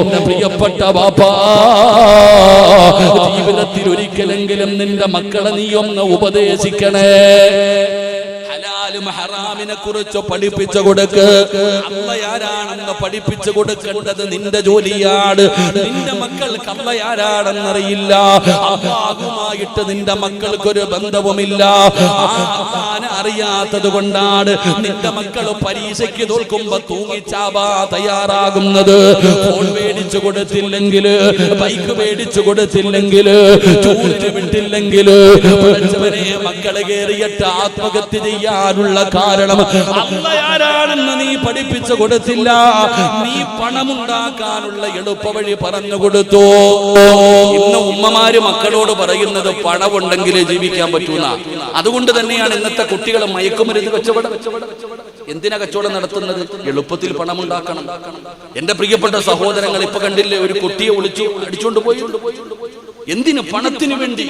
എന്റെ പ്രിയപ്പെട്ട ബാപ്പാ, ജീവിതത്തിൽ ഒരിക്കലെങ്കിലും നിന്റെ മക്കളെ നീ ഒന്ന് ഉപദേശിക്കണേ. ഹലാലും ഹറാമിനെ കുറിച്ച് പഠിപ്പിച്ചു കൊടുക്ക്. അള്ളയാരാണെന്ന് പഠിപ്പിച്ചു കൊടുക്കേണ്ടത് നിന്റെ ജോലിയാണ്. നിന്റെ മക്കൾക്ക് അള്ളയാരാണെന്നറിയില്ല. അല്ലാഹുമായിട്ട് നിന്റെ മക്കൾക്കൊരു ബന്ധവുമില്ല. അള്ളാനെ അറിയാത്തത് കൊണ്ടാണ് നിന്റെ മക്കൾ പരീക്ഷയ്ക്ക് തോൽക്കുമ്പോ തൂങ്ങിച്ചാവാ തയ്യാറാകുന്നത്. ഫോൺ മേടിച്ചു കൊടുത്തില്ലെങ്കിൽ, ബൈക്ക് മേടിച്ചു കൊടുത്തില്ലെങ്കിൽ, ചൂട് വിട്ടില്ലെങ്കിൽ, മക്കളെ കയറിയിട്ട് ആത്മഹത്യ ചെയ്യാനുള്ള കാരണം അള്ളയാരാണെന്ന് നീ പഠിപ്പിച്ചു കൊടുത്തില്ല. നീ പണമുണ്ടാക്കാനുള്ള എളുപ്പവഴി പറഞ്ഞു കൊടുത്തു. ഇന്ന് ഉമ്മമാര് മക്കളോട് പറയുന്നത് പണമുണ്ടെങ്കിൽ ജീവിക്കാൻ പറ്റൂന്ന. അതുകൊണ്ട് തന്നെയാണ് ഇന്നത്തെ കുട്ടികൾ മയക്കുമരുന്ന് കച്ചവടം. എന്തിനാ കച്ചവടം നടത്തുന്നത്? എളുപ്പത്തിൽ പണമുണ്ടാക്കണം. എന്റെ പ്രിയപ്പെട്ട സഹോദരങ്ങൾ, ഇപ്പൊ കണ്ടില്ലേ, ഒരു കുട്ടിയെ ഒളിച്ചു അടിച്ചുകൊണ്ട് പോയി. എന്തിന്? പണത്തിന് വേണ്ടി.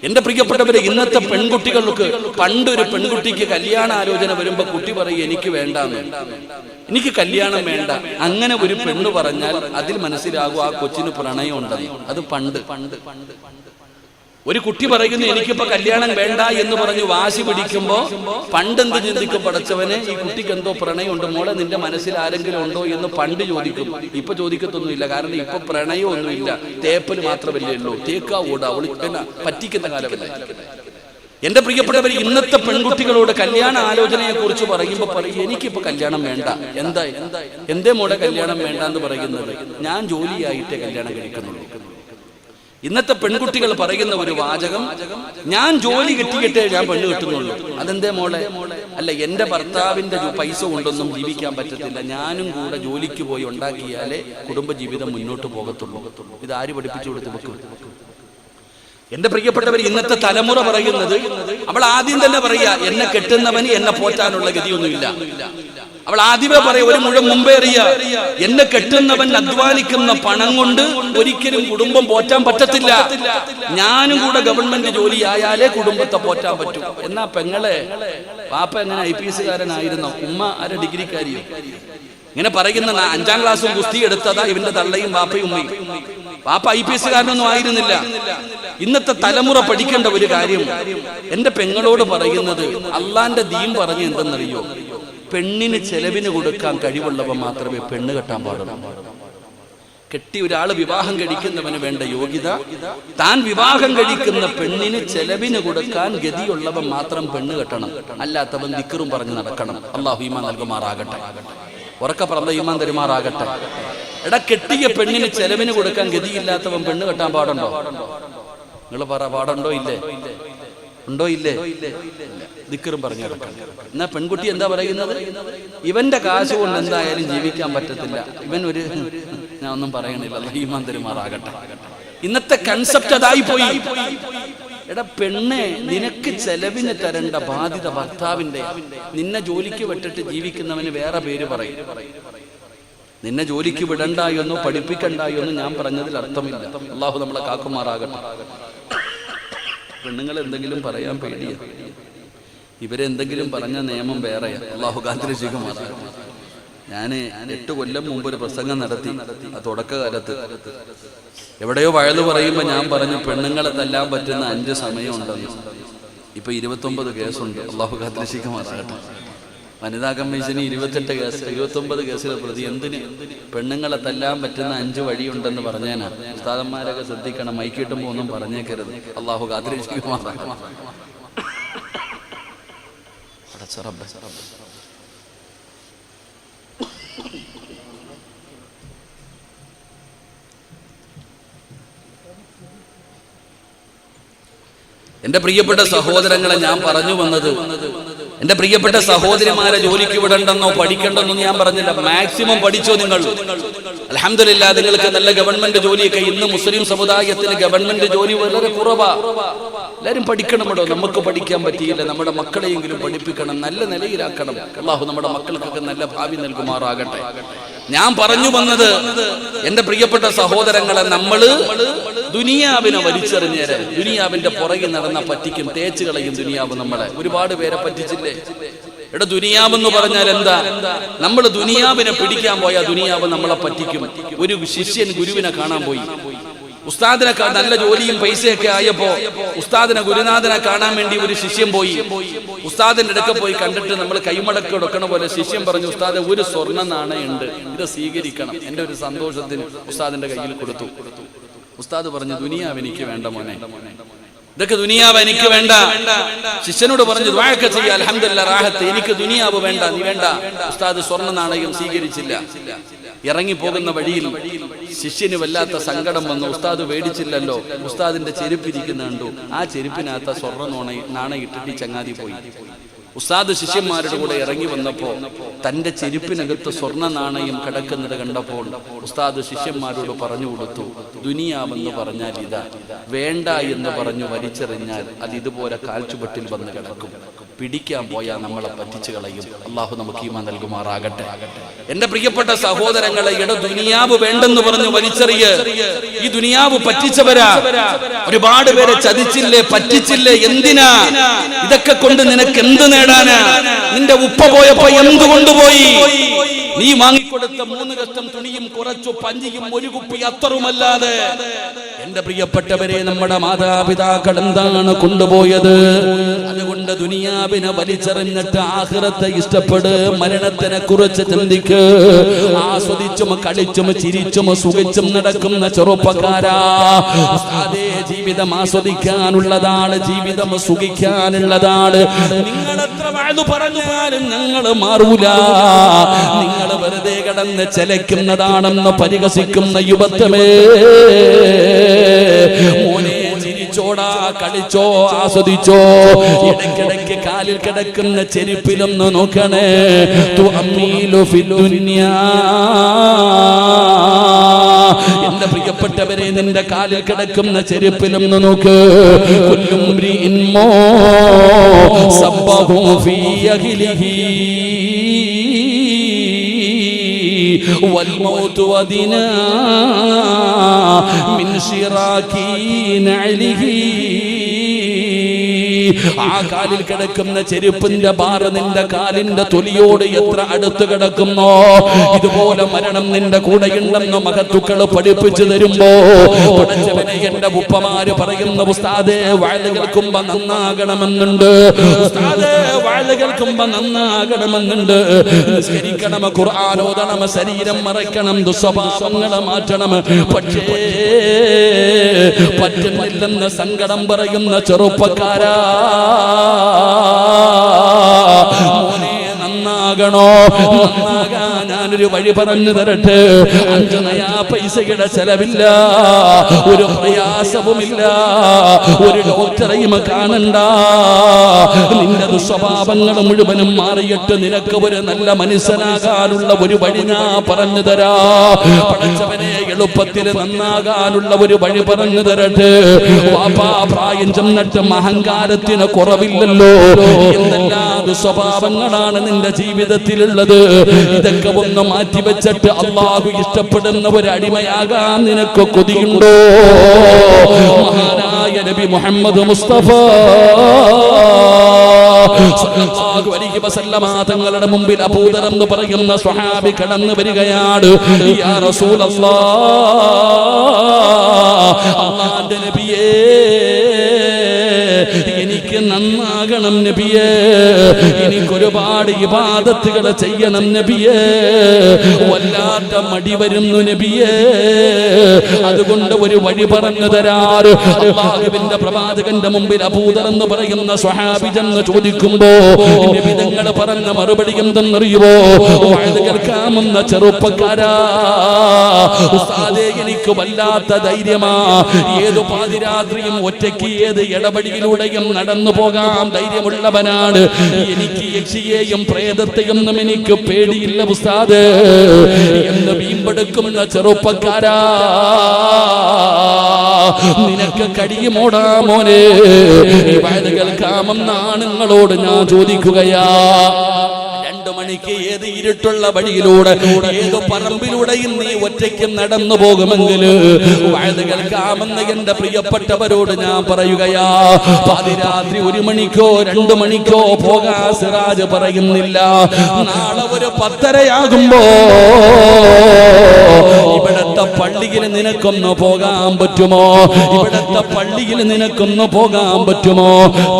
എന്റെ പ്രിയപ്പെട്ടവരെ, ഇന്നത്തെ പെൺകുട്ടികൾക്ക്, പണ്ടൊരു പെൺകുട്ടിക്ക് കല്യാണ ആലോചന വരുമ്പോ കുട്ടി പറയും എനിക്ക് വേണ്ടാന്ന്, എനിക്ക് കല്യാണം വേണ്ട. അങ്ങനെ ഒരു പെണ്ണ് പറഞ്ഞാൽ അതിൽ മനസ്സിലാകും ആ കൊച്ചിന് പ്രണയം ഉണ്ടെന്ന്. അത് പണ്ട്. ഒരു കുട്ടി പറയുന്നു എനിക്കിപ്പോ കല്യാണം വേണ്ട എന്ന് പറഞ്ഞു വാശി പിടിക്കുമ്പോ പണ്ടെന്ത് ചിന്തിക്കും? പടച്ചവനെ, ഈ കുട്ടിക്ക് എന്തോ പ്രണയമുണ്ട്, മോളെ നിന്റെ മനസ്സിൽ ആരെങ്കിലും ഉണ്ടോ എന്ന് പണ്ട് ചോദിക്കും. ഇപ്പൊ ചോദിക്കത്തൊന്നുമില്ല. കാരണം ഇപ്പൊ പ്രണയമൊന്നുമില്ല, തേപ്പല് മാത്രമല്ലേ ഉള്ളൂ. തേക്കാ ഓടാ ഒളിക്കുന്ന പറ്റിക്കുന്ന കാലമല്ല. എന്റെ പ്രിയപ്പെട്ടവർ, ഇന്നത്തെ പെൺകുട്ടികളോട് കല്യാണ ആലോചനയെ കുറിച്ച് പറയുമ്പോ പറയും എനിക്കിപ്പോ കല്യാണം വേണ്ട. എന്തേ മോളെ കല്യാണം വേണ്ട എന്ന് പറയുന്നത്? ഞാൻ ജോലിയായിട്ടേ കല്യാണം കഴിക്കുന്നുള്ളൂ. ഇന്നത്തെ പെൺകുട്ടികൾ പറയുന്ന ഒരു വാചകം, ഞാൻ ജോലി കിട്ടിയിട്ടേ ഞാൻ പെണ്ണ് കിട്ടുന്നുള്ളൂ. അതെന്തേ മോളെ? അല്ല, എന്റെ ഭർത്താവിന്റെ പൈസ കൊണ്ടൊന്നും ജീവിക്കാൻ പറ്റത്തില്ല, ഞാനും കൂടെ ജോലിക്ക് പോയി ഉണ്ടാക്കിയാലേ കുടുംബജീവിതം മുന്നോട്ട് പോകത്തുള്ളൂ. ഇത് ആര് പഠിപ്പിച്ചു കൊടുത്തു? എന്റെ പ്രിയപ്പെട്ടവർ, ഇന്നത്തെ തലമുറ പറയുന്നത്, അവൾ ആദ്യം തന്നെ പറയാ എന്നെ കെട്ടുന്നവന് എന്നെ പോറ്റാനുള്ള ഗതിയൊന്നുമില്ല. അവൾ ആദ്യമേ പറയാ, ഒരു മുഴം മുമ്പേ അറിയാ, എന്നെ കെട്ടുന്നവൻ അധ്വാനിക്കുന്ന പണം കൊണ്ട് ഒരിക്കലും കുടുംബം പോറ്റാൻ പറ്റത്തില്ല. ഞാനും കൂടെ ഗവൺമെന്റ് ജോലി ആയാലേ കുടുംബത്തെ പോറ്റാൻ പറ്റും. എന്നാ പെങ്ങളെ, പാപ്പ എങ്ങനെ IPS കാരനായിരുന്നോ? ഉമ്മ ആരെ ഡിഗ്രിക്കാരിയോ? ഇങ്ങനെ പറയുന്ന 5ാം ക്ലാസ്സും ഗുസ്തി എടുത്തതാ ഇവന്റെ തള്ളയും പാപ്പയും ഉമ്മയും. പാപ്പ IPS കാരനൊന്നും ആയിരുന്നില്ല. ഇന്നത്തെ തലമുറ പഠിക്കേണ്ട ഒരു കാര്യം, എന്റെ പെങ്ങളോട് പറയുന്നത്, അള്ളാന്റെ ദീൻ പറഞ്ഞ് എന്തെന്നറിയോ? പെണ്ണിന് ചെലവിന് കൊടുക്കാൻ കഴിവുള്ളവ മാത്രമേ പെണ്ണ് കെട്ടാൻ പാടുള്ളൂ. കെട്ടി ഒരാള് വിവാഹം കഴിക്കുന്നവന് വേണ്ട യോഗ്യത, താൻ വിവാഹം കഴിക്കുന്ന പെണ്ണിന് ചെലവിന് കൊടുക്കാൻ ഗതിയുള്ളവൻ മാത്രം പെണ്ണ് കെട്ടണം. അല്ലാത്തവൻ ദിക്റും പറഞ്ഞ് നടക്കണം. അള്ളാഹു ഈമാൻ നൽകുമാറാകട്ടെ. ഉറക്കെ പറഞ്ഞ ഈമാൻ തരുമാറാകട്ടെ. എടാ, കെട്ടിയ പെണ്ണിന് ചെലവിന് കൊടുക്കാൻ ഗതിയില്ലാത്തവൻ പെണ്ണ് കെട്ടാൻ പാടുണ്ടോ? നിങ്ങൾ പറ, പാടുണ്ടോ? ഇല്ലേ? ഉണ്ടോ? ഇല്ലേ? ദിക്റും പറഞ്ഞു നടക്കണം. എന്നാ പെൺകുട്ടി എന്താ പറയുന്നത്? ഇവന്റെ കാശ് കൊണ്ട് എന്തായാലും ജീവിക്കാൻ പറ്റത്തില്ല, ഇവൻ ഒരു, ഞാൻ ഒന്നും പറയണില്ല, ഈമാൻ തരുമാറാകട്ടെ. ഇന്നത്തെ കൺസെപ്റ്റ് അതായി പോയി. എടാ പെണ്ണെ, നിനക്ക് ചെലവിന് തരേണ്ട ബാധ്യത ഭർത്താവിന്റെ. നിന്നെ ജോലിക്ക് വിട്ടിട്ട് ജീവിക്കുന്നവന് വേറെ പേര് പറയും. നിന്നെ ജോലിക്ക് വിടണ്ടായെന്നോ പഠിപ്പിക്കണ്ടായെന്നോ ഞാൻ പറഞ്ഞതിൽ അർത്ഥമില്ല. അള്ളാഹു നമ്മളെ കാക്കുമാറാകട്ടെ. പെണ്ണുങ്ങൾ എന്തെങ്കിലും പറയാൻ പേടിയ, ഇവരെന്തെങ്കിലും പറഞ്ഞ നിയമം വേറെയാ. അള്ളാഹു കാത്തിരക്ഷിക്കുമാറാകട്ടെ. ഞാൻ 8 കൊല്ലം മുമ്പ് ഒരു പ്രസംഗം നടത്തി. ആ തുടക്കകാലത്ത് എവിടെയോ വയല് പറയുമ്പോൾ ഞാൻ പറഞ്ഞു പെണ്ണുങ്ങളെ തല്ലാൻ പറ്റുന്ന 5 സമയമുണ്ടെന്ന്. ഇപ്പൊ 29 കേസുണ്ട്. അള്ളാഹു കാത്തിരക്ഷിക്കുമാറാകട്ടെ. വനിതാ കമ്മീഷന് 28 കേസ്, 29 കേസിലെ പ്രതി. എന്തിന്? പെണ്ണുങ്ങളെ തല്ലാൻ പറ്റുന്ന 5 വഴിയുണ്ടെന്ന് പറഞ്ഞാനാ. ഉസ്താദന്മാരൊക്കെ ശ്രദ്ധിക്കണം, മൈക്കിട്ടുമ്പോ ഒന്നും പറഞ്ഞേക്കരുത്. അള്ളാഹു കാത്തിരക്ഷിക്കുമാറാകട്ടെ. എന്റെ പ്രിയപ്പെട്ട സഹോദരങ്ങളെ, ഞാൻ പറഞ്ഞു വന്നത്, എന്റെ പ്രിയപ്പെട്ട സഹോദരിമാരെ ജോലിക്ക് വിടണ്ടെന്നോ പഠിക്കണ്ടെന്നോ ഞാൻ പറഞ്ഞില്ല. മാക്സിമം പഠിച്ചോ നിങ്ങൾ. അൽഹംദുലില്ലാഹ്, നിങ്ങൾക്ക് നല്ല ഗവൺമെന്റ് ജോലിയൊക്കെ. ഇന്ന് മുസ്ലിം സമുദായത്തിന് ഗവൺമെന്റ് ജോലി വളരെ കുറവാ. എല്ലാവരും പഠിക്കണമല്ലോ. നമുക്ക് പഠിക്കാൻ പറ്റിയില്ല, നമ്മുടെ മക്കളെയെങ്കിലും പഠിപ്പിക്കണം, നല്ല നിലയിലാക്കണം. അല്ലാഹു നമ്മുടെ മക്കൾക്കൊക്കെ നല്ല ഭാവി നൽകുമാറാകട്ടെ. ഞാൻ പറഞ്ഞു വന്നത്, എന്റെ പ്രിയപ്പെട്ട സഹോദരങ്ങളെ, നമ്മള് ദുനിയാവിനെ വലിച്ചെറിഞ്ഞേരെ ദുനിയാവിന്റെ പുറകിൽ നടന്ന പറ്റിക്കും, തേച്ച് കളയും ദുനിയാവ്. നമ്മളെ ഒരുപാട് പേരെ പറ്റിച്ചില്ലേ? ഇവിടെ ദുനിയാവെന്ന് പറഞ്ഞാൽ എന്താ? നമ്മൾ ദുനിയാവിനെ പിടിക്കാൻ പോയാൽ ദുനിയാവ് നമ്മളെ പറ്റിക്കും. ഒരു ശിഷ്യൻ ഗുരുവിനെ കാണാൻ പോയി. ഉസ്താദിനെ നല്ല ജോലിയും പൈസയൊക്കെ ആയപ്പോ ഉസ്താദിനെ ഗുരുനാഥനെ കാണാൻ വേണ്ടി ഒരു ശിഷ്യൻ പോയി. ഉസ്താദിന്റെ അടുക്ക പോയി കണ്ടിട്ട് നമ്മൾ കൈമടക്കി കൊടുക്കണ പോലെ ശിഷ്യൻ പറഞ്ഞു, ഉസ്താദെ ഒരു സ്വർണ്ണ നാണയുണ്ട്, ഇത് സ്വീകരിക്കണം. എന്റെ ഒരു സന്തോഷത്തിന് ഉസ്താദിന്റെ കയ്യിൽ കൊടുത്തു. ഉസ്താദ് പറഞ്ഞു, ദുനിയാവ് എനിക്ക് വേണ്ട മോനെ, ഇതൊക്കെ ദുനിയാവ് എനിക്ക് വേണ്ട. ശിഷ്യനോട് പറഞ്ഞു, ദുആയൊക്കെ ചെയ്യാ, അൽഹംദുലില്ലാഹ് റാഹത്ത്, എനിക്ക് ദുനിയാവ് വേണ്ട, നീ വേണ്ട. ഉസ്താദ് സ്വർണ്ണ നാണയം സ്വീകരിച്ചില്ല. ഇറങ്ങി പോകുന്ന വഴിയിൽ ശിഷ്യന് വല്ലാത്ത സങ്കടം വന്നു. ഉസ്താദ് മേടിച്ചില്ലല്ലോ. ഉസ്താദിന്റെ ചെരുപ്പിരിക്കുന്ന കണ്ടു. ആ ചെരുപ്പിനകത്ത സ്വർണ്ണ നാണയിട്ടിട്ട് ചങ്ങാതി പോയി. ഉസ്താദ് ശിഷ്യന്മാരുടെ കൂടെ ഇറങ്ങി വന്നപ്പോ തന്റെ ചെരുപ്പിനകത്ത് സ്വർണ്ണ നാണയം കിടക്കുന്നത് കണ്ടപ്പോൾ ഉസ്താദ് ശിഷ്യന്മാരോട് പറഞ്ഞു കൊടുത്തു, ദുനിയാവെന്ന് പറഞ്ഞാൽ ഇതാ, വേണ്ട എന്ന് പറഞ്ഞു വലിച്ചെറിഞ്ഞാൽ അത് ഇതുപോലെ കാൽച്ചുവട്ടിൽ വന്ന് കിടക്കും. പിടിക്കാൻ പോയാൽ നമ്മളെ പറ്റിച്ചു കളയും. അള്ളാഹു നമുക്ക് ഈമാൻ നൽകുമാറാകട്ടെ. എന്റെ പ്രിയപ്പെട്ട സഹോദരങ്ങളെ, ദുനിയാവ് വേണ്ടെന്ന് പറഞ്ഞു വലിച്ചെറിയ. ഈ ദുനിയാവ് പറ്റിച്ചവരാ. ഒരുപാട് പേരെ ചതിച്ചില്ലേ, പറ്റിച്ചില്ലേ? എന്തിനാ? ഇതൊക്കെ കൊണ്ട് നിനക്ക് എന്ത് നേടാനാ? നിന്റെ ഉപ്പ പോയപ്പോ എന്ത് കൊണ്ടുപോയി? നീ വാങ്ങിക്കൊടുത്ത 3 കഷ്ടം തുണിയും കുറച്ചു പഞ്ചിയും ഒരു കുപ്പി അത്തറുമല്ലാതെ. എന്റെ പ്രിയപ്പെട്ടവരെ, നമ്മുടെ മാതാപിതാക്കൾ എന്താണ് കൊണ്ടുപോയത്? അതുകൊണ്ട് ദുനിയാവിനെ വലിച്ചെറിഞ്ഞിട്ട് ആഖിറത്തെ ഇഷ്ടപ്പെട്. മരണത്തിനെ കുറിച്ച് ചിന്തിക്ക്. ആസ്വദിച്ചും കളിച്ചും ചിരിച്ചും സുഖിച്ചും നടക്കുന്ന ചെറുപ്പക്കാരാ, അതേ ജീവിതം ആസ്വദിക്കാനുള്ളതാണ്, ജീവിതം സുഖിക്കാനുള്ളതാണ്. നിങ്ങൾ എത്ര വാഴ്ന്നു പറഞ്ഞാലും ഞങ്ങൾ മാറൂല. നിങ്ങൾ വെറുതെ കിടന്ന് ചലയ്ക്കുന്നതാണെന്ന് പരിഹസിക്കുന്ന യുവത്വമേ, മോനെ ചിരിച്ചോടാ, കളിച്ചോ, ആസ്വദിച്ചോ. ഇടയ്ക്കിടയ്ക്ക് കാലിൽ കിടക്കുന്ന ചെരുപ്പിലൊന്ന് നോക്കണേ. എന്റെ പ്രിയപ്പെട്ടവരെ, നിന്റെ കാലിൽ കിടക്കുന്ന ചെരുപ്പിലൊന്ന് നോക്ക്. والموت ودنا من شراك نعله. ആ കാലിൽ കിടക്കുന്ന ചെരുപ്പിന്റെ ഭാര നിന്റെ കാലിന്റെ തൊലിയോട് എത്ര അടുത്ത് കിടക്കുന്നോ, ഇതുപോലെ മരണം നിന്റെ കൂടെയുണ്ടെന്ന് മഹത്തുക്കള് പഠിപ്പിച്ചു തരുമ്പോ പഠിച്ചവനെ എന്റെ ഉപ്പമാര് പറയുന്ന, ഉസ്താദേ വഅദ് കേൾക്കുമ്പോ നന്നാകണമെന്നുണ്ട്, ഉസ്താദേ വഅദ് കേൾക്കുമ്പോ നന്നാകണമെന്നുണ്ട്. നിസ്കരിക്കണം, ഖുർആൻ ഓതണം, ശരീരം മറയ്ക്കണം, ദുസ്വഭാവങ്ങളെ മാറ്റണം. പക്ഷേ പറ്റുന്നില്ലെന്ന് സങ്കടം പറയുന്ന ചെറുപ്പക്കാരാ, മോനെ നന്നാകണോ? നന്നാകാൻ ഞാനൊരു വഴി പറഞ്ഞു തരട്ടെ. 5 നയാ പൈസയുടെ ചെലവില്ല, ഒരു പ്രയാസവുമില്ല, ഒരു ഡോക്ടറെയും കാണണ്ട. നിന്റെ ദുസ്വഭാവങ്ങൾ മുഴുവനും മാറിയിട്ട് നിനക്ക് ഒരു നല്ല മനുഷ്യനാകാനുള്ള ഒരു വഴി ഞാൻ പറഞ്ഞു തരാ. പഠിച്ചവനെ എളുപ്പത്തിൽ നന്നാകാനുള്ള ഒരു വഴി പറഞ്ഞു തരട്ടെ. വാപ്പാ പ്രായം ചെന്നിട്ടും അഹങ്കാരത്തിന് കുറവില്ലല്ലോ. എന്തെല്ലാം സ്വഭാവങ്ങളാണ് നിന്റെ ജീവിതത്തിലുള്ളത്. ഇതൊക്കെ ഒന്ന് മാറ്റിവെച്ചിട്ട് അള്ളാഹു ഇഷ്ടപ്പെടുന്ന ഒരു അടിമയാകാൻ നിനക്ക് കൊതിയുണ്ടോ? മഹാനായ നബി മുഹമ്മദ് മുസ്തഫ സല്ലല്ലാഹു അലൈഹി വസല്ലമ തങ്ങളുടെ മുമ്പിൽ അബൂദർ എന്ന് പറയുന്ന സ്വഹാബി കടന്നു വരികയാണ്. യാ റസൂലല്ലാഹ്, അല്ലാഹുവിന്റെ നബിയേ, എനിക്ക് നന്നാകണം നബിയേ, എനിക്കൊരുപാട് ഇബാദത്തുകൾ ചെയ്യണം നബിയേ, വല്ലാത്ത മടി വരുന്നു നബിയേ, അതുകൊണ്ട് ഒരു വഴി പറഞ്ഞു തരാറ്. അല്ലാഹുവിന്റെ പ്രവാചകന്റെ മുമ്പിൽ അബൂദർ എന്ന് പറയുന്ന സ്വഹാബി ചെന്ന് ചോദിക്കുമ്പോ നബി തങ്ങൾ പറഞ്ഞ മറുപടി എന്തെന്നറിയുമോ? വഅദ് കേൾക്കാമെന്ന ചെറുപ്പക്കാരാ, ഉസ്താദേ എനിക്ക് വല്ലാത്ത ധൈര്യമാ. ഏതു പാതിരാത്രിയും ഒറ്റയ്ക്ക് ഏത് ഇടപെടിയിലൂടെയും നടന്നു പോകാൻ ധൈര്യമുള്ളവനാണ്. എനിക്ക് യക്ഷിയെയും പ്രേതത്തെയൊന്നും എനിക്ക് പേടിയില്ല ഉസ്താദ് എന്ന് വീമ്പെടുക്കുന്ന ചെറുപ്പക്കാരാ, നിനക്ക് കഴിയുമോടാ മോനെ? ഈ വഅദ് കേൾക്കാമെന്ന് ആണുങ്ങളോട് ഞാൻ ചോദിക്കുകയാ. 2 മണി മണിക്ക് ഏത് ഇരുട്ടുള്ള വഴിയിലൂടെ ഏത് പറമ്പിലൂടെയും നീ ഒറ്റയ്ക്ക് നടന്നു പോകുമെങ്കിൽ വയത് കേൾക്കാമെന്ന് എന്റെ പ്രിയപ്പെട്ടവരോട് ഞാൻ പറയുകയാ. പാതിരാത്രി 1 മണിക്കോ 2 മണിക്കോ പോകാ സിറാജ് പറയുന്നില്ല. നാളെ ഒരു 10:30 ഇവിടത്തെ പള്ളിയിൽ നിനക്കൊന്ന് പോകാൻ പറ്റുമോ? ഇവിടത്തെ പള്ളിയിൽ നിനക്കൊന്ന് പോകാൻ പറ്റുമോ?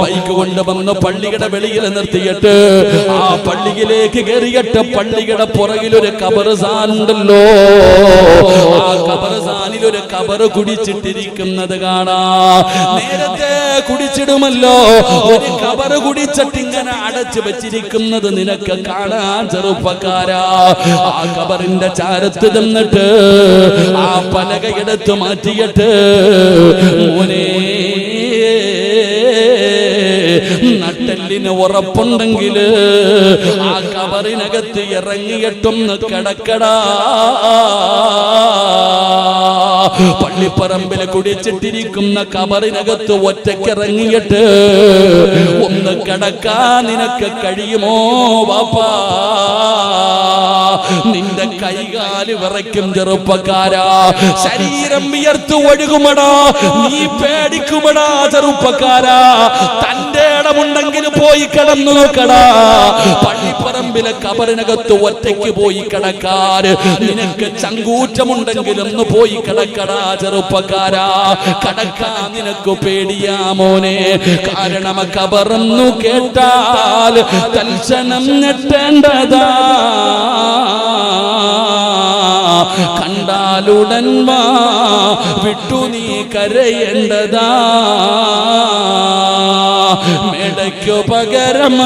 ബൈക്ക് കൊണ്ടുവന്ന് പള്ളിയുടെ വെളിയിൽ നിർത്തിയിട്ട് ആ പള്ളിയിലേക്ക് കയറിയിട്ട് പള്ളിയുടെ പുറകിലൊരു ഖബർസ്ഥാൻ ഉണ്ടല്ലോ, ആ ഖബർസ്ഥാനിൽ ഒരു ഖബർ കുടിച്ചിട്ടിരിക്കുന്നത് കാണാ. നേരത്തെ കുടിച്ചിടുമല്ലോ, ഒരു ഖബർ കുടിച്ചിട്ട് ഇങ്ങനെ അടച്ചു വെച്ചിരിക്കുന്നത് നിനക്ക് കാണാൻ ചെറുപ്പക്കാരാ. ആ ഖബറിന്റെ ചാരത്ത് നിന്നിട്ട് ആ പലകയെടുത്ത് മാറ്റിയിട്ട് മോനെ നട്ടെല്ലിന് ഉറപ്പുണ്ടെങ്കിൽ ആ ഖബറിനകത്ത് ഇറങ്ങിയിട്ടൊന്ന് കിടക്കടാ. പള്ളിപ്പറമ്പിൽ കുടിച്ചിട്ടിരിക്കുന്ന ഖബറിനകത്ത് ഒറ്റക്കിറങ്ങിയിട്ട് ഒന്ന് കിടക്കാൻ നിനക്ക് കഴിയുമോ വാപ്പാ? നിന്റെ കൈകാല് വിറയ്ക്കും ചെറുപ്പക്കാരാ, ശരീരം വിയർത്തു ഒഴുകുമടാ, നീ പേടിക്കുമടാ ചെറുപ്പക്കാരാ. തന്റെ ഇടമുണ്ടെങ്കിൽ പോയി കിടന്നു നോക്കടാ. പള്ളിപ്പറമ്പിലെ ഖബറിനകത്ത് ഒറ്റയ്ക്ക് പോയി കിടക്കാൻ നിനക്ക് ചങ്കൂറ്റമുണ്ടെങ്കിൽ ഒന്ന് പോയി കിടക്കടാ ചെറുപ്പക്കാരാ. കിടക്കാൻ നിനക്ക് പേടിയാ മോനെ. കാരണം ഖബറെന്നു കേട്ടാൽ തൽക്ഷണം ഞെട്ടേണ്ടതാ, കണ്ടാലുടൻ വാ വിട്ടു നീ കരയേണ്ടതാ. മേടയ്ക്കു പകരം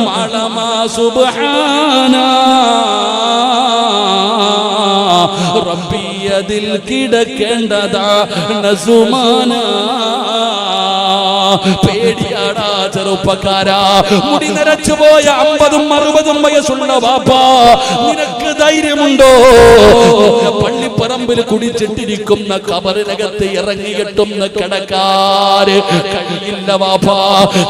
മാളമാ സുബ്ഹാനാ റബ്ബി അതിൽ കിടക്കേണ്ടതാ നസുമാനാ. പേടിയാടാ ചെറുപ്പക്കാരാ. മുടി നരച്ചു പോയ 50ഉം 60ഉം വയസ്സുള്ള വാപ്പാ, നിനക്ക് ധൈര്യമുണ്ടോ? പള്ളിപ്പറമ്പിൽ കുടിച്ചിട്ടിരിക്കുന്ന ഖബറിനകത്ത് ഇറങ്ങിയിട്ടൊന്ന് കിടക്കാൻ കഴിയില്ല വാപ്പാ.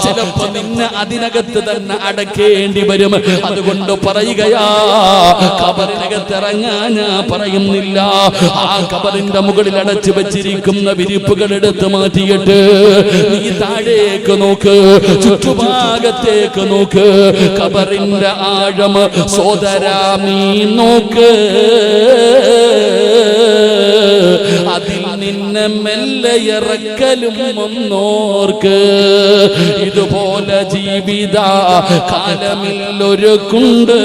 ചിലപ്പോ നിന്നെ അതിനകത്ത് തന്നെ അടക്കേണ്ടി വരും. അതുകൊണ്ട് പറയുകയാ, ഖബറിനകത്ത് ഇറങ്ങാൻ ഞാൻ പറയുന്നില്ല. ആ ഖബറിന്റെ മുകളിൽ അടച്ചു വെച്ചിരിക്കുന്ന വിരിപ്പുകൾ എടുത്ത് മാറ്റിയിട്ട് നീ താഴേക്ക് നോക്ക്, ചുറ്റുഭാഗത്തേക്ക് നോക്ക്. ഖബറിന്റെ ആഴം സോദരാ നീ നോക്ക്. അതിൽ നിന്നെ മെല്ലെ ഇറക്കലും ഒന്നോർക്ക്. ഇതുപോലെ ജീവിത കാലമില്ലൊരു കുണ്ട്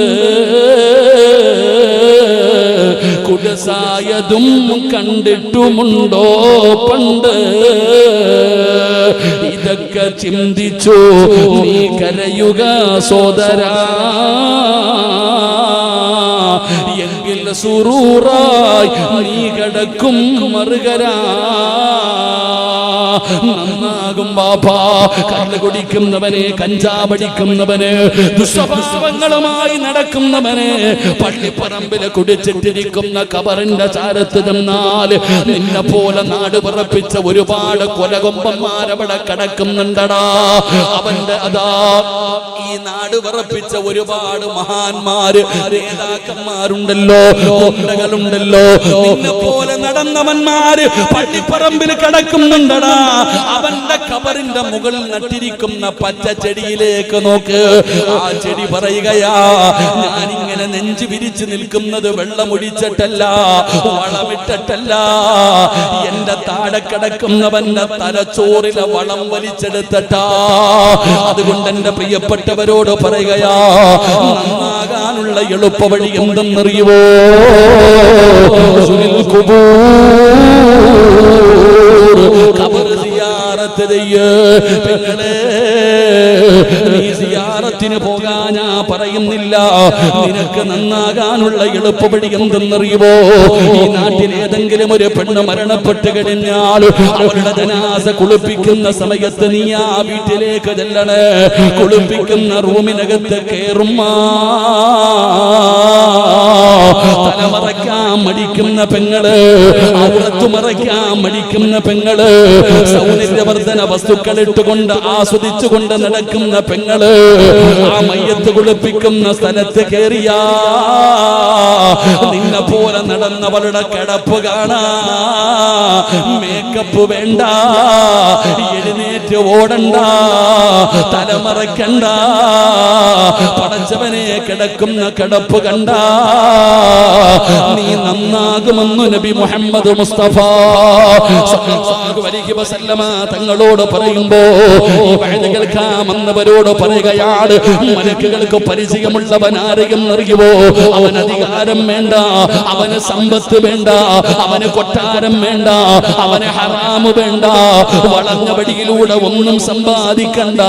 കുടസായതും കണ്ടിട്ടുമുണ്ടോ പണ്ട്? ഇതൊക്കെ ചിന്തിച്ചു നീ കരയുക സോദരാ, എങ്കിൽ സുറൂറായി നീ കിടക്കും മറുകരാ. നന്നാകും ബാപ്പാ. കള്ള് കുടിക്കുന്നവനെ, കഞ്ചാവടിക്കുന്നവന്, ദുസ്വഭാവങ്ങളുമായി നടക്കുന്നവന് പള്ളിപ്പറമ്പില് കുടിച്ചിട്ടിരിക്കുന്ന ഖബറിന്റെ ചാരത്ത് നിന്നാൽ നിന്നെ പോലെ നാട് പറപ്പിച്ച ഒരുപാട് കൊലകൊമ്പന്മാരവിടെ കിടക്കുന്നുണ്ടടാ. അവന്റെ അതാ ഈ നാട് പറപ്പിച്ച ഒരുപാട് മഹാന്മാര് നേതാക്കന്മാരുണ്ടല്ലോ, ഗുണ്ടകളുണ്ടല്ലോ. നിന്നെ പോലെ നടന്നവന്മാര് പള്ളിപ്പറമ്പിൽ കിടക്കുന്നുണ്ടടാ. അവന്റെ ഖബറിന്റെ മുകളിൽ നട്ടിരിക്കുന്ന പച്ച ചെടിയിലേക്ക് നോക്ക്. ആ ചെടി പറയുകയാ, ഞാനിങ്ങനെ നെഞ്ചു വിരിച്ചു നിൽക്കുന്നത് വെള്ളമൊഴിച്ചിട്ടല്ല, വളമിട്ടിട്ടല്ല. എന്റെ താഴെ കിടക്കുന്നവന്റെ തലച്ചോറിലെ വളം വലിച്ചെടുത്തിട്ടാ. അതുകൊണ്ട് എന്റെ പ്രിയപ്പെട്ടവരോട് പറയുകയാ, നന്നാകാനുള്ള എളുപ്പ വഴി എന്തെന്നറിയുവോ? ഖബർ സിയാറത്ത് ചെയ്യ്. പെങ്ങളെ, നീ സിയാറത്തിന് പോകാൻ ഞാൻ പറയുന്നില്ല. നിനക്ക് നന്നാകാനുള്ള എളുപ്പവഴി എന്തെന്നറിയുവോ? ഈ നാട്ടിൽ ഏതെങ്കിലും ഒരു പെണ്ണ് മരണപ്പെട്ട് കഴിഞ്ഞാൽ അവരുടെ ജനാസ കുളിപ്പിക്കുന്ന സമയത്ത് നീ ആ വീട്ടിലേക്ക് ചെല്ലണേ. കുളിപ്പിക്കുന്ന റൂമിനകത്ത് കയറും തലമറയ്ക്കാൻ മടിക്കുന്ന പെങ്ങള്, ഔറത്ത് മറയ്ക്കാൻ മടിക്കുന്ന പെങ്ങള്, സൗന്ദര്യവർദ്ധന വസ്തുക്കൾ ഇട്ടുകൊണ്ട് ആസ്വദിച്ചുകൊണ്ട് നടക്കുന്ന പെങ്ങള്, ആ മയ്യത്ത് കുളിപ്പിക്കുന്ന സ്ഥലത്ത് കേറിയാ നിന്നെ പോലെ നടന്നവളുടെ കിടപ്പ് കാണാ. മേക്കപ്പ് വേണ്ട, എഴുന്നേറ്റ് ഓടണ്ട, തലമറക്കണ്ട, പടച്ചവനെ കിടക്കുന്ന കിടപ്പ് കണ്ട നീ നന്നാകുമെന്നു നബി മുഹമ്മദ് മുസ്തഫ സല്ലല്ലാഹു അലൈഹി വസല്ലമ തങ്ങളോട് പറയുമ്പോ കേൾക്കാമെന്നവരോട് പറയുകയാണ്, മലക്കുകൾക്ക് പരിചയമുള്ളവൻ ആരെയെന്നറിയുമോ? അവൻ അധികാരം വേണ്ട, അവന് സമ്പത്ത് വേണ്ട, അവന് കൊട്ടാരം വേണ്ട, അവന് ഹറാമ് വേണ്ട, വളഞ്ഞ വഴിയിലൂടെ ഒന്നും സമ്പാദിക്കണ്ട,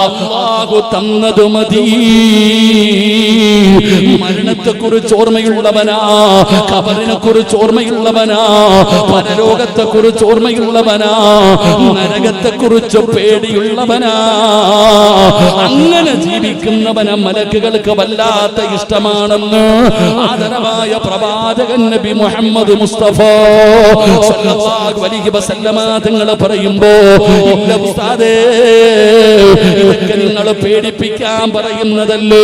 അല്ലാഹു തന്നത് മതി. മരണത്തെ കുറിച്ച് ഓർമ്മയുള്ളവനാ, ഖബറിനെ കുറിച്ച് ഓർമ്മയുള്ളവനാ, പരലോകത്തെ കുറിച്ച് ഓർമ്മയുള്ളവനാ, നരകത്തെ കുറിച്ച് പേടിയുള്ളവനാ. അങ്ങനെ ജീവിക്കുന്നവനെ മലക്കുകൾക്ക് വല്ലാത്ത ഇഷ്ടമാണെന്ന് ആദരവായ പ്രവാചകൻ നബി മുഹമ്മദ് മുസ്തഫ സല്ലല്ലാഹു അലൈഹി വസല്ലമ തങ്ങൾ പറയുമ്പോ, ഇല്ല ഉസ്താദേ, ഇതൊക്കെ നിങ്ങൾ പേടിപ്പിക്കാൻ പറയുന്നതല്ലേ,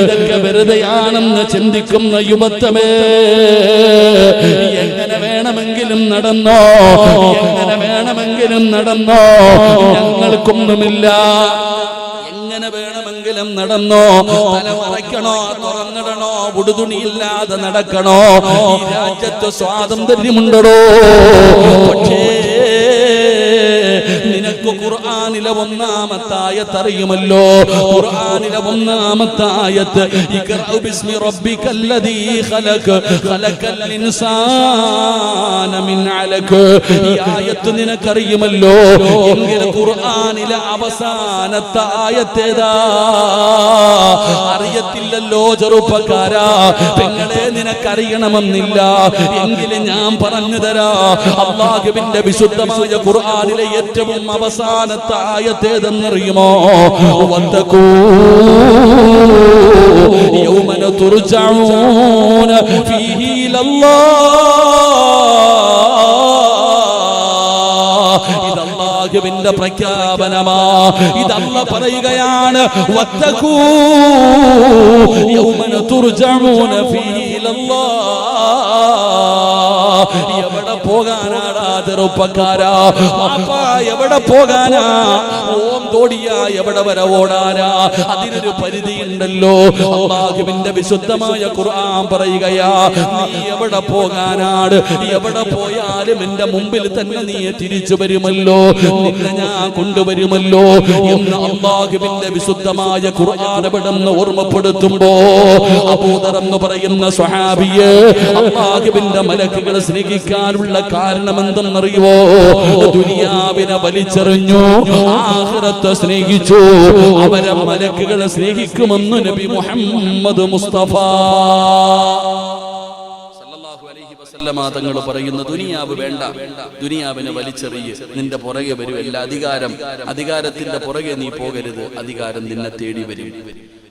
ഇതൊക്കെ വെറുതെയാണെന്ന് ചിന്തിക്കുന്ന യുവത്വമേ, എങ്ങനെ വേണമെങ്കിലും നടന്നോ, എങ്ങനെ വേണമെങ്കിലും നടന്നോ, ഞങ്ങൾക്കൊന്നുമില്ല. എങ്ങനെ വേണമെങ്കിലും നടന്നോ, തലമറയ്ക്കണോ, തുറന്നിടണോ, ഉടുതുണിയില്ലാതെ നടക്കണോ, ഈ രാജ്യത്ത് സ്വാതന്ത്ര്യമുണ്ടോ? പക്ഷേ നിനക്ക് ഖുർആനിലെ ഒന്നാമത്തെ ആയത്ത് അറിയുമല്ലോ. ഖുർആനിലെ ഒന്നാമത്തെ ആയത്ത് ഇഖ്റഉ ബിസ്മി റബ്ബിക്കല്ലദീ ഖലഖ് ഖലഖൽ ഇൻസാന മിൻ അലഖ്. ഈ ആയത്ത് നിനക്കറിയുമല്ലോ. എങ്കിൽ ഖുർആനിലെ അവസാനത്തെ ആയത്തേതാ അറിയത്തില്ലല്ലോ ചെറുപ്പക്കാരാ. പെങ്ങളെ നിനക്കറിയണമെന്നില്ല, എങ്കിലും ഞാൻ പറഞ്ഞു തരാ. അല്ലാഹുവിന്റെ വിശുദ്ധമായ ഖുർആനിലെ ഏറ്റവും അവസാനത്തെ ആയത്തേതെന്നറിയുമോ? വത്തഖൂ യൗമന തുർജഊന ഫീഹി ഇലല്ലാഹ്. ഇതല്ലാഹുവിന്റെ പ്രഖ്യാപനമാ. ഇതല്ല പറയുകയാണ്, വത്തഖൂ യൗമന തുർജഊന ഫീഹി ഇലല്ലാഹ്. എവിടെ പോകാനാടാ ചെറുപ്പക്കാരാ? പാപ്പാ എവിടെ പോകാനാ? ഓം തോടിയാ എവിടെ വരെ ഓടാനാ? അതിനൊരു പരിധിയുണ്ടല്ലോ. അല്ലാഹുവിന്റെ വിശുദ്ധമായ ഖുർആൻ പറയുകയാ, നീ എവിടെ പോകാനാണ്? എവിടെ പോയാലും എന്റെ മുമ്പിൽ തന്നെ നീ തിരിച്ചു വരുമല്ലോ, നിന്നെ ഞാൻ കൊണ്ടുവരുമല്ലോ എന്ന് അല്ലാഹുവിന്റെ വിശുദ്ധമായ ഖുർആൻ ഇവിടുന്ന് ഓർമ്മപ്പെടുത്തുമ്പോ, അബൂദർ എന്ന് പറയുന്ന സ്വഹാബിയെ അല്ലാഹുവിന്റെ മലക്കുകൾ സ്നേഹിക്കാനുള്ള കാരണം എന്തെന്നറിയുമോ? ദുനിയാവിനെ വലിച്ചെറിഞ്ഞു, ആഖിറത്തെ സ്നേഹിച്ചു. അവരെ മലക്കുകളെ സ്നേഹിക്കുമെന്ന് നബി മുഹമ്മദ് മുസ്തഫ സല്ലല്ലാഹു അലൈഹി വസല്ലമ തങ്ങൾ പറയുന്നു, ദുനിയാവ് വേണ്ട, ദുനിയാവിനെ വലിച്ചെറിയ്, നിന്റെ പുറകെ വരും എല്ലാ അധികാരത്തിന്റെ പുറകെ നീ പോകരുത്, അധികാരം നിന്നെ തേടി വരും.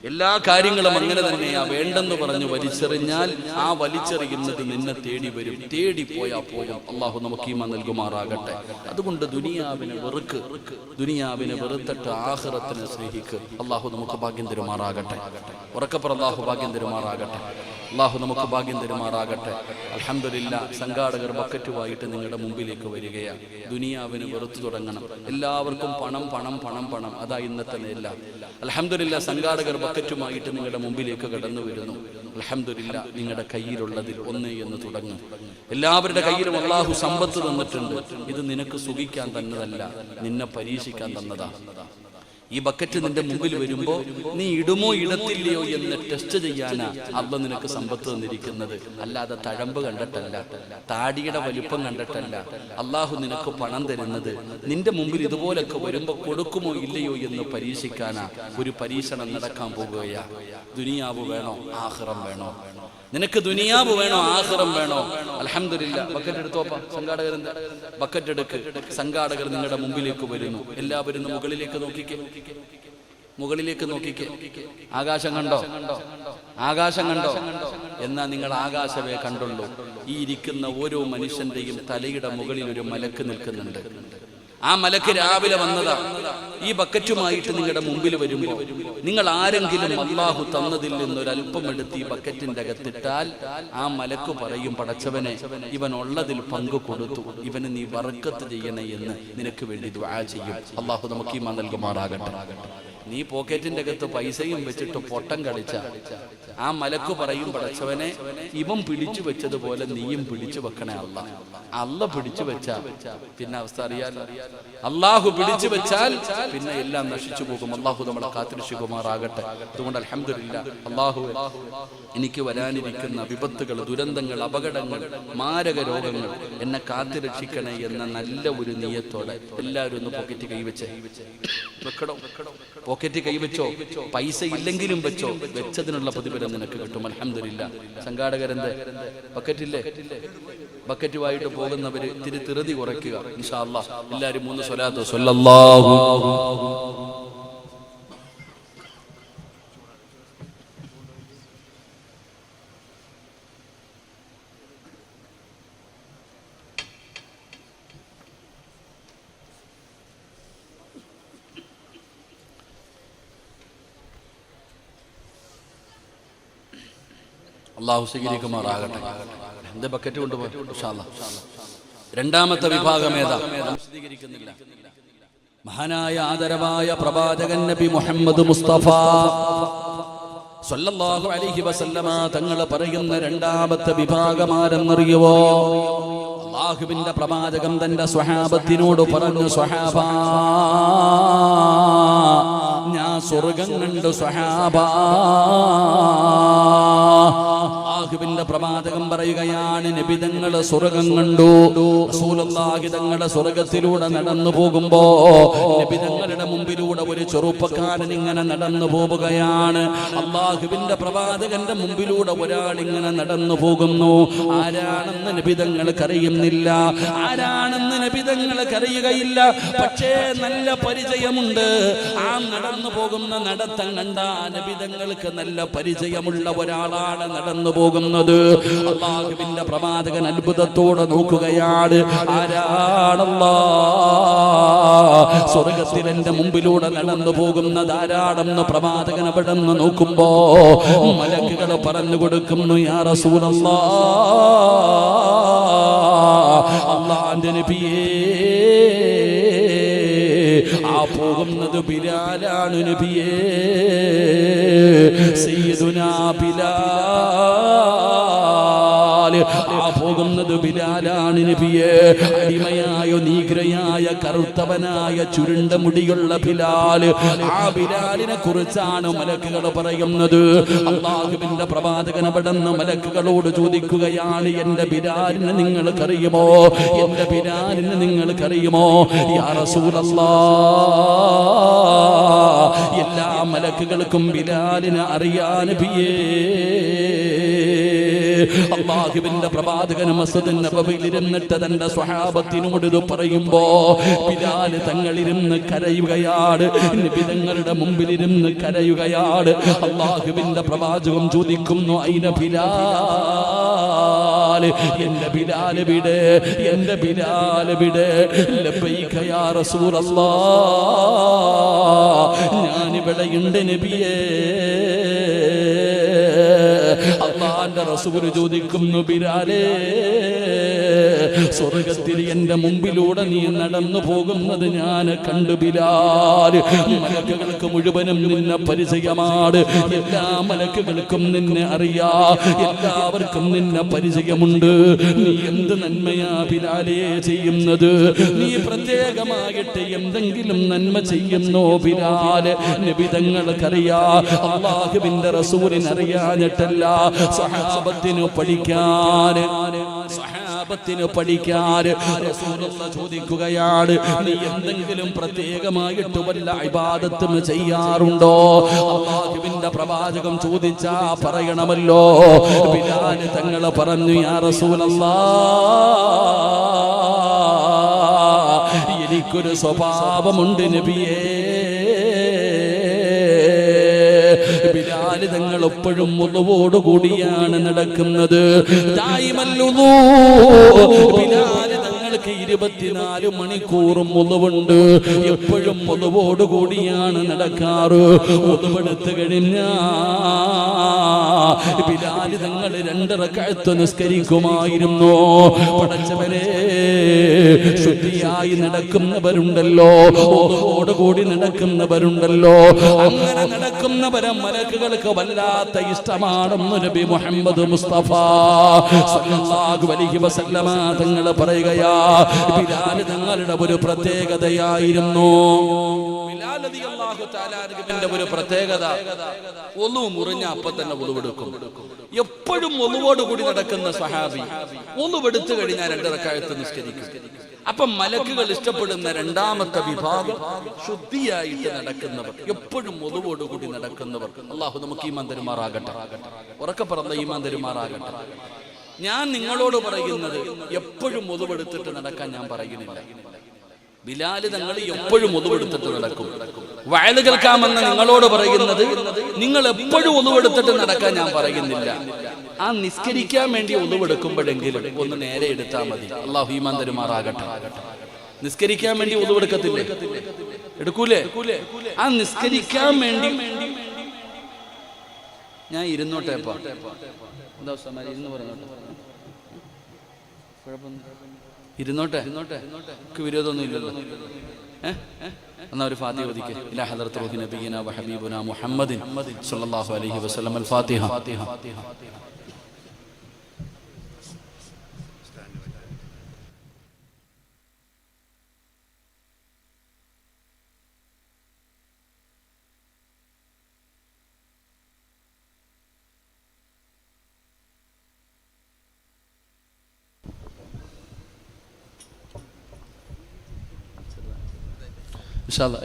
എല്ലാ കാര്യങ്ങളും അങ്ങനെ തന്നെയാ. വേണ്ടെന്ന് പറഞ്ഞു വലിച്ചെറിഞ്ഞാൽ ആ വലിച്ചെറിയുന്നത് നിന്നെ തേടി വരും. തേടി പോയാ പോയാം. അള്ളാഹു നമുക്ക് ഈമാൻ നൽകുമാറാകട്ടെ. അതുകൊണ്ട് ദുനിയാവിനെ വെറുക്ക്, ദുനിയാവിനെ വെറുത്തിട്ട് ആഖിറത്തിനെ സ്നേഹിക്ക്. അള്ളാഹു നമുക്ക് ഭാഗ്യം തരുമാറാകട്ടെ. ഉറക്കപ്പുറം അള്ളാഹു ഭാഗ്യം തരുമാറാകട്ടെ. അള്ളാഹു നമുക്ക് ഭാഗ്യം തരുമാറാകട്ടെ. അൽഹംദുലില്ലാ, സംഘാടകർ ബക്കറ്റുമായിട്ട് നിങ്ങളുടെ മുമ്പിലേക്ക് വരികയാണ്. ദുനിയാവിന് വെറുത്തു തുടങ്ങണം. എല്ലാവർക്കും പണം പണം പണം പണം, അതാ ഇന്നത്തെ നേല്ല. അൽഹംദുലില്ലാ, സംഘാടകർ ബക്കറ്റുമായിട്ട് നിങ്ങളുടെ മുമ്പിലേക്ക് കടന്നു വരുന്നു. അൽഹംദുലില്ലാ, നിങ്ങളുടെ കയ്യിലുള്ളതിൽ ഒന്ന് എന്ന് തുടങ്ങും. എല്ലാവരുടെ കയ്യിലും അള്ളാഹു സമ്പത്ത് തന്നിട്ടുണ്ട്. ഇത് നിനക്ക് സുഖിക്കാൻ തന്നതല്ല, നിന്നെ പരീക്ഷിക്കാൻ തന്നതാ. ഈ ബക്കറ്റ് നിന്റെ മുമ്പിൽ വരുമ്പോ നീ ഇടുമോ ഇടത്തില്ലയോ എന്ന് ടെസ്റ്റ് ചെയ്യാനാ അള്ളാഹു നിനക്ക് സമ്പത്ത് തന്നിരിക്കുന്നത്. അല്ലാതെ തഴമ്പ് കണ്ടിട്ടല്ല, താടിയുടെ വലിപ്പം കണ്ടിട്ടല്ല. അള്ളാഹു നിനക്ക് പണം തരുന്നത് നിന്റെ മുമ്പിൽ ഇതുപോലൊക്കെ വരുമ്പോ കൊടുക്കുമോ ഇല്ലയോ എന്ന് പരീക്ഷിക്കാനാ. ഒരു പരീക്ഷണം നടക്കാൻ പോകുകയാ. ദുനിയാവ് വേണോ, ആഖിറം വേണോ? നിനക്ക് ദുനിയാവ് വേണോ, ആഖിറം വേണോ? അൽഹംദുലില്ലാ, ബക്കറ്റ് എടുത്തോപ്പാ. സംഘാടകർ ബക്കറ്റ് എടുക്ക്. സംഘാടകർ നിങ്ങളുടെ മുമ്പിലേക്ക് വരുന്നു. എല്ലാവരും മുകളിലേക്ക് നോക്കിക്കേ. മുകളിലേക്ക് നോക്കിക്കേ, ആകാശം കണ്ടോ? ആകാശം കണ്ടോ? എന്നാ നിങ്ങൾ ആകാശമേ കണ്ടുള്ളൂ. ഈ ഇരിക്കുന്ന ഓരോ മനുഷ്യന്റെയും തലയുടെ മുകളിൽ ഒരു മലക്ക് നിൽക്കുന്നുണ്ട്. ആ മലക്ക് രാവിലെ വന്നതാ. ഈ ബക്കറ്റുമായിട്ട് നിങ്ങളുടെ മുമ്പിൽ വരുമ്പോ നിങ്ങൾ ആരെങ്കിലും അല്ലാഹു തന്നതിൽ നിന്നൊരല്പം എടുത്ത് ഈ ബക്കറ്റിന്റെ അകത്തിട്ടാൽ ആ മലക്ക് പറയും, പടച്ചവനെ, ഇവൻ ഉള്ളതിൽ പങ്കു കൊടുത്തു, ഇവന് നീ ബർക്കത്ത് ചെയ്യണേ എന്ന് നിനക്ക് വേണ്ടി ദുആ ചെയ്യും. അല്ലാഹു നമുക്ക് ഈമാൻ നൽകുമാറാകട്ടെ. നീ പോക്കറ്റിന്റെ അകത്ത് പൈസയും വെച്ചിട്ട് പൊട്ടം കളിച്ച ആ മലക്ക് പറയും, പടച്ചവനെ, ഇവൻ പിടിച്ചു വെച്ചതുപോലെ നീയും പിടിച്ചു വെക്കണേ അല്ല. അല്ല പിടിച്ചു വെച്ച പിന്നെ അവസ്ഥ അറിയാലോ. അള്ളാഹു പിടിച്ചു വെച്ചാൽ പിന്നെ എല്ലാം നശിച്ചു പോകും. അള്ളാഹു നമ്മളെ കാത്തിരക്ഷിക്കുമാറാകട്ടെ. അതുകൊണ്ട് അൽഹംദുലില്ലാ, അള്ളാഹു എനിക്ക് വരാനിരിക്കുന്ന വിപത്തുകൾ, ദുരന്തങ്ങൾ, അപകടങ്ങൾ, മാരക രോഗങ്ങൾ എന്നെ കാത്തിരക്ഷിക്കണേ എന്ന നല്ല ഒരു നിയത്തോടെ എല്ലാവരും ഒന്ന് പോക്കറ്റ് കൈവച്ചേ. വെക്കടോ, പോക്കറ്റ് കൈവച്ചോ. പൈസ ഇല്ലെങ്കിലും വെച്ചോ, വെച്ചതിനുള്ള പ്രതിഫലം നിനക്ക് കിട്ടും. അൽഹംദുലില്ലാ. സംഘാടകരെന്ത് ബക്കറ്റില്ലേ? ബക്കറ്റുമായിട്ട് പോകുന്നവര് ഇത്തിരി ധൃതി കുറയ്ക്കുക. ഇൻഷാ അല്ലാഹ് എല്ലാവരും 3 സ്വലാത്ത് സ്വല്ലല്ലാഹു അല്ലാഹു സ്വീകരിക്കുമാറാകട്ടെ. എന്ത് ബക്കറ്റ് കൊണ്ടുപോയി? ഇൻഷാ അല്ലാഹ്. രണ്ടാമത്തെ വിഭാഗം ഏതാ? വിശദീകരിക്കുന്നില്ല. മഹാനായ ആദരവായ പ്രവാചകൻ നബി മുഹമ്മദ് മുസ്തഫ സ്വല്ലല്ലാഹു അലൈഹി വസല്ലമ തങ്ങൾ പറയുന്ന രണ്ടാമത്തെ വിഭാഗം ആരെന്നറിയുവോ? അല്ലാഹുവിന്റെ പ്രവാചകൻ തന്റെ സ്വഹാബത്തിനോട് പറഞ്ഞു, സ്വഹാബാ, ഞാൻ സ്വർഗ്ഗം കണ്ടു സ്വഹാബാ. അല്ലാഹുവിന്റെ പ്രവാചകൻ പറയുകയാണ്, നബി തങ്ങൾ സ്വർഗ്ഗം കണ്ടു. റസൂലുള്ളാഹി തങ്ങൾ സ്വർഗ്ഗത്തിലൂടെ നടന്നു പോകുമ്പോ നബി തങ്ങളുടെ മുമ്പിലൂടെ ഒരു ചെറുപ്പക്കാരൻ ഇങ്ങനെ നടന്നു പോവുകയാണ്. അല്ലാഹുവിന്റെ പ്രവാചകന്റെ മുമ്പിലൂടെ ഒരാൾ ഇങ്ങനെ നടന്നു പോകുന്നു. ആരാണെന്ന് നബി തങ്ങൾക്ക് അറിയുന്നില്ല, ആരാണെന്ന് നബി തങ്ങൾക്ക് അറിയുകയില്ല. പക്ഷേ നല്ല പരിചയമുണ്ട്. ആ നടന്നു പോകുന്ന നടത്തം കണ്ട നബി തങ്ങൾക്ക് നല്ല പരിചയമുള്ള ഒരാളാണ് നടന്നു പോകുന്നത്. അല്ലാഹുവിന്റെ പ്രവാചകൻ അത്ഭുതത്തോടെ നോക്കുകയാണ്, ആരാണല്ലാഹ് സ്വർഗ്ഗത്തിൽ എന്റെ മുമ്പിലൂടെ നടന്നു പോകുന്നത് ആരാണെന്ന് പ്രവാചകൻ അവിടെ നിന്ന് നോക്കുമ്പോ മലക്കുകൾ പറഞ്ഞു കൊടുക്കുന്നു, യാ റസൂലല്ലാഹ്, അല്ലാഹുവിന്റെ നബിയേ, ആ പോകുന്നത് ബിലാലാണ് നബിയേ, സയ്യിദുനാ ബിലാൽ. ആ പോകുന്നത് ബിലാലാണ് നബിയേ. അടിമയായ, നീഗ്രയായ, കറുത്തവനായ, ചുരുണ്ട മുടിയുള്ള ബിലാൽ. ആ ബിലാലിനെ കുറിച്ചാണ് മലക്കുകൾ പറയുന്നത്. അല്ലാഹുവിന്റെ പ്രവാചകൻ അവിടെ നിന്ന് മലക്കുകളോട് ചോദിക്കുകയാണ്, എന്റെ ബിലാലിനെ നിങ്ങൾക്കറിയുമോ? എന്റെ ബിലാലിനെ നിങ്ങൾക്കറിയുമോ? യാ റസൂലല്ലാഹ്, എല്ലാ മലക്കുകൾക്കും ബിലാലിനെ അറിയാൻ നബിയേ. അല്ലാഹുവിന്റെ പ്രവാചകൻ മസ്ജിദ് നബവിയിൽ ഇരുന്നിട്ട് തന്റെ സ്വഹാബത്തിനോട് ഇത് പറയുമ്പോ ബിലാൽ തങ്ങളിരുന്ന് കരയുകയാണ്. നബി തങ്ങളുടെ മുമ്പിൽ ഇരുന്ന് കരയുകയാണ്. അല്ലാഹുവിന്റെ പ്രവാചകൻ ചോദിക്കുന്നു, ഐന ബിലാൽ, എന്റെ ബിലാൽ എവിടെ? എന്റെ ബിലാൽ എവിടെ? ലബ്ബൈക യാ റസൂലല്ലാഹ്, ഞാനിവിടെയുണ്ട് നബിയേ. അല്ലാഹുവിന്റെ റസൂൽ ചോദിക്കുന്നു, ബിലാലേ, സ്വർഗ്ഗത്തിൽ എന്റെ മുമ്പിലൂടെ നീ നടന്നു പോകുന്നത് ഞാൻ കണ്ടു ബിലാൽ. മലക്കുകൾക്ക് മുഴുവനും നിന്നെ പരിചയമാണ്. എല്ലാ മലക്കുകൾക്കും നിന്നെ അറിയാം, എല്ലാവർക്കും നിന്നെ പരിചയമുണ്ട്. നീ എന്ത് നന്മയാ ബിലാലേ ചെയ്യുന്നത്? നീ പ്രത്യേകമായിട്ട് എന്തെങ്കിലും നന്മ ചെയ്യുന്നോ ബിലാൽ? നബി തങ്ങൾക്കറിയാം, അല്ലാഹുവിന്റെ റസൂലിനറിയാഞ്ഞിട്ടല്ല, സ്വഹാബത്തിന് പഠിക്കാൻ റസൂലുള്ള ചോദിക്കുകയാണ്, നീ എന്തെങ്കിലും പ്രത്യേകമായിട്ട് വല്ല ഇബാദത്തും ചെയ്യാറുണ്ടോ? അല്ലാഹുവിന്റെ പ്രവാചകൻ ചോദിച്ചാ പറയണമല്ലോ. ബിലാൽ തങ്ങൾ പറഞ്ഞു, യാ റസൂലല്ലാഹ്, എനിക്കൊരു സ്വഭാവമുണ്ട് നബിയേ. തങ്ങൾ എപ്പോഴും വുളുവോട് കൂടിയാണ് നടക്കുന്നത്. ബിലാൽ തങ്ങൾക്ക് 24 മണിക്കൂറും വുളുവുണ്ട്. എപ്പോഴും വുളുവോട് കൂടിയാണ് നടക്കാറ്. വുളുവെടുത്ത് കഴിഞ്ഞാ ബിലാൽ തങ്ങൾ 2 റക്അത്ത് നിസ്കരിക്കുമായിരുന്നു. പടച്ചവനെ, ശുദ്ധിയായി നടക്കുന്നവരുണ്ടല്ലോ, വുളുവോട് കൂടി നടക്കുന്നവരുണ്ടല്ലോ. അങ്ങനെ നടക്കുന്നവരെ മലക്കുകൾക്ക് വല്ലാത്ത ഇഷ്ടമാണെന്ന് നബി മുഹമ്മദ് മുസ്തഫ സല്ലല്ലാഹു അലൈഹി വസല്ലമ തങ്ങൾ പറയുകയാ. ബിലാൽ തങ്ങളുടെ ഒരു പ്രത്യേകതയായിരുന്നു. ബിലാൽ റളിയല്ലാഹു തആല അൻഹുവിന്റെ ഒരു പ്രത്യേകത, ഒന്നു മുറിഞ്ഞ അപ്പം തന്നെ വുളുവെടുക്കും. എപ്പോഴും വുളുവോട് കൂടി നടക്കുന്ന സ്വഹാബി വുളുവെടുത്തു കഴിഞ്ഞാൽ 2 റക്അത്ത് നിസ്കരിക്കും. അപ്പം മലക്കുകൾ ഇഷ്ടപ്പെടുന്ന രണ്ടാമത്തെ വിഭാഗം ശുദ്ധിയായിട്ട് നടക്കുന്നവർ, എപ്പോഴും വുളുവോട് കൂടി നടക്കുന്നവർ. അല്ലാഹു നമുക്ക് ഈമാൻ തരുമാറാകട്ടെ. ഉറക്കെ പറഞ്ഞ ഈമാൻ തരുമാറാകട്ടെ. ഞാൻ നിങ്ങളോട് പറയുന്നത് എപ്പോഴും വുളുവെടുത്തിട്ട് നടക്കാൻ ഞാൻ പറയുന്നില്ല. ബിലാൽ തങ്ങൾ എപ്പോഴും വുളുവെടുത്തിട്ട് നടക്കും. വഅദ് കേൾക്കാമെന്ന് നിങ്ങളോട് പറയുന്നത് നിങ്ങൾ എപ്പോഴും വുളുവെടുത്തിട്ട് നടക്കാൻ ഞാൻ പറയുന്നില്ല. ആ നിസ്കരിക്കാൻ വേണ്ടി വുളുവെടുക്കുമ്പോഴെങ്കിലും ഒന്ന് നേരെ എടുത്താൽ മതി. അല്ലാഹു ഈമാൻ തരുമാറാകട്ടെ. നിസ്കരിക്കാൻ വേണ്ടി വുളുവെടുക്കത്തില്ലേ? എടുക്കൂലേ? ആ നിസ്കരിക്കാൻ വേണ്ടി ഞാൻ ഇരുന്നോട്ടെ. എന്താ ഇരുന്ന് പറഞ്ഞോട്ടെ, ഇരുന്നോട്ടെ, വിരോധമൊന്നും ഇല്ലല്ലോ. എന്നാ ഒരു ഫാത്തിഹ ഓതിക്ക്. ഇലാ ഹദറത്ത് റൂഹി നബിയിനാ വ ഹബീബുനാ മുഹമ്മദിൻ സ്വല്ലല്ലാഹു അലൈഹി വസല്ലം. അൽ ഫാത്തിഹ.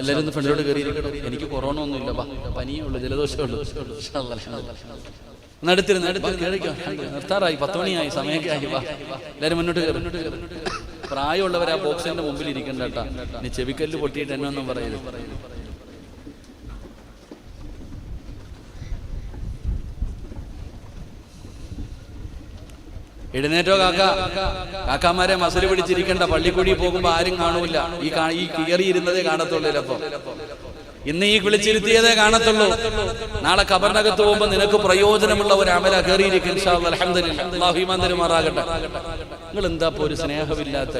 എല്ലാവരും ഒന്ന് ഫ്രണ്ടിലോട്ട് കയറിയിരിക്കട്ടെ. എനിക്ക് കൊറോണ ഒന്നും ഇല്ല, പനിയേ ഉള്ളൂ, ജലദോഷമേ ഉള്ളൂ. നിർത്താറായി, 10 മണിയായി, സമയമൊക്കെ ആയി. എല്ലാവരും മുന്നോട്ട് കയറും. പ്രായമുള്ളവർ ആ ബോക്സിന്റെ മുമ്പിൽ ഇരിക്കണ്ട കേട്ടാ. നീ ചെവിക്കല്ല് പൊട്ടിയിട്ട് എന്നെ ഒന്നും പറയരുത്. എഴുന്നേറ്റോ കാക്കാമാരെ മസല് പിടിച്ചിരിക്കണ്ട. പള്ളിക്കൂടി പോകുമ്പോ ആരും കാണൂല. ഈ കയറിയിരുന്നതേ കാണത്തുള്ളൂ. അപ്പൊ ഇന്ന് ഈ വിളിച്ചിരുത്തിയതേ കാണത്തുള്ളൂ. നാളെ ഖബറിനകത്ത് പോകുമ്പോ നിനക്ക് പ്രയോജനമുള്ള ഒരു അമല കയറിയിരിക്കും. ഇൻഷാ അല്ലാഹ്. അൽഹംദുലില്ലാഹ്. അല്ലാഹു ഈമാൻ തരുമാറാകട്ടെ. നിങ്ങൾ എന്താ ഇപ്പൊ ഒരു സ്നേഹമില്ലാത്ത?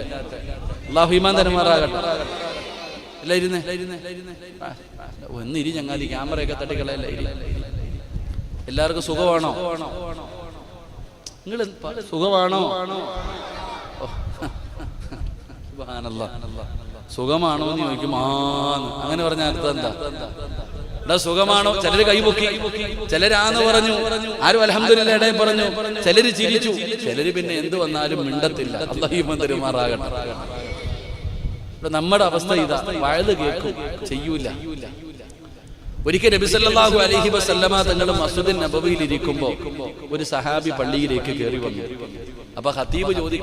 അല്ലാഹു ഈമാൻ തരുമാറാകട്ടെ. എല്ലാം ഇരുന്നേ, ഒന്നിരി ചങ്ങാതി. ക്യാമറയൊക്കെ തട്ടിക്കളയല്ല. എല്ലാവർക്കും സുഖമാണോ? നിങ്ങൾ സുഖമാണോ? സുഖമാണോ എന്ന് ചോദിക്കും. അങ്ങനെ പറഞ്ഞ അർത്ഥം എന്താ? സുഖമാണോ? ചിലര് കൈപൊക്കി, ചിലരാന്ന് പറഞ്ഞു, ആരും അൽഹംദുലില്ലാഹ് ഇടയിൽ പറഞ്ഞു, ചിലര് ചിരിച്ചു, ചിലര് പിന്നെ എന്ത് വന്നാലും മിണ്ടത്തില്ല. അല്ലാഹു ഈമാൻ തരുമാറാകട്ടെ. നമ്മുടെ അവസ്ഥ ഇതാ. വഅദ് കേൾക്കും, ചെയ്യൂല. ഒരിക്കൽ നബി സല്ലല്ലാഹു അലൈഹി വസല്ലമ തങ്ങൾ മസ്ജിദുൻ നബവിയിൽ ഇരിക്കുമ്പോൾ ഒരു സഹാബി പള്ളിയിലേക്ക് കയറി വന്നു. അപ്പൊ ഖതീബ് ചോദിക്കും,